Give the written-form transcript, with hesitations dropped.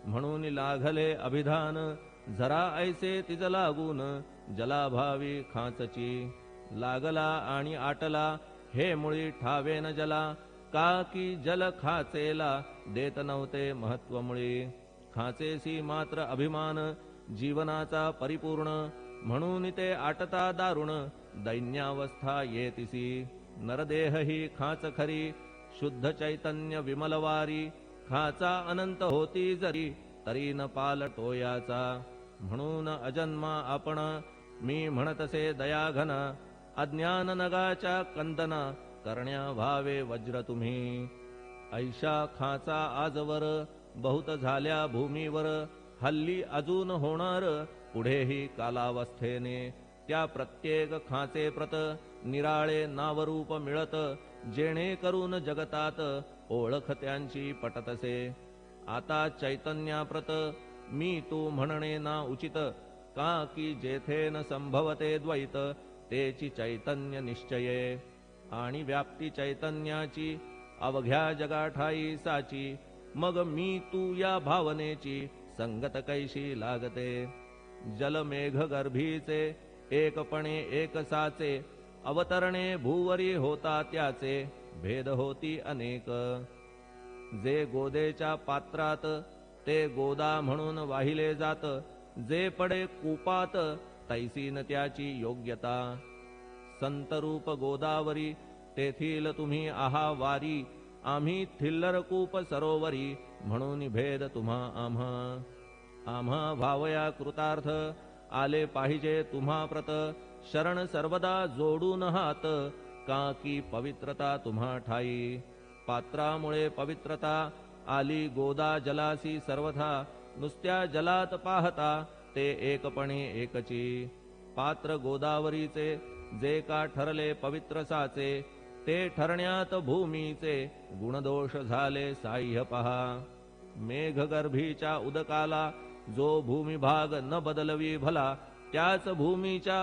म्हणून लागले अभिधान, झरा ऐसे तिज लागून, जलाभावी खाचची. लागला आणि आटला, हे मुळी ठावेन जला, का की जल खाचेला देत नव्हते महत्व मुळी. खाचेसी मात्र अभिमान, जीवनाचा परिपूर्ण, म्हणून ते आटता दारुण, दैन्यावस्था येतिसी. नरदेह ही खाच खरी, शुद्ध चैतन्य विमलवारी, खाचा अनंत होती जरी, तरी न पालटो याचा. म्हणून अजन्मा आपण, मी म्हणतसे दयाघन, अज्ञान नगाच्या कंदना, करण्या व्हावे वज्र तुम्ही. ऐशा खाचा आजवर, बहुत झाल्या भूमीवर, हल्ली अजून होणार, पुढेही कालावस्थेने. त्या प्रत्येक खाचे प्रत, निराळे नावरूप मिळत, जेणे करून जगतात, ओळख त्यांची पटतसे. आता चैतन्याप्रत, मी तू म्हणणे ना उचित, का की जेथे न संभवते द्वैत, तेची चैतन्य निश्चये. आणि व्याप्ती चैतन्याची, अवघ्या जगाठाई साची, मग मी तू या भावनेची, संगत कैशी लागते. जलमेघ गर्भीचे, एकपणे एक साचे, अवतरणे भूवरी होता त्याचे, भेद होती अनेक. जे गोदेच्या पात्रात, ते गोदा म्हणून वाहिले जात, जे पडे कूपात, तैसी न त्याची योग्यता. संतरूप गोदावरी, तेथील तुम्ही आहा वारी, आम्ही थिल्लर कूप सरोवरी, म्हणून भेद तुम्हा आम्हा. आम्हा भावया कृतार्थ, आले पाहिजे तुम्हा प्रत, शरण सर्वदा जोडून हात, का की पवित्रता तुम्हा ठाई. पात्रामुळे पवित्रता, आली गोदा जलासी सर्वथा, नुसत्या जलात पाहता, ते एकपणे एकची. पात्र गोदावरीचे, जे का ठरले पवित्र साचे, ते ठरण्यात भूमीचे, गुणदोष झाले साह्य पहा. मेघगर्भीच्या उदकाला, जो भूमिभाग न बदलवी भला, त्याच भूमीच्या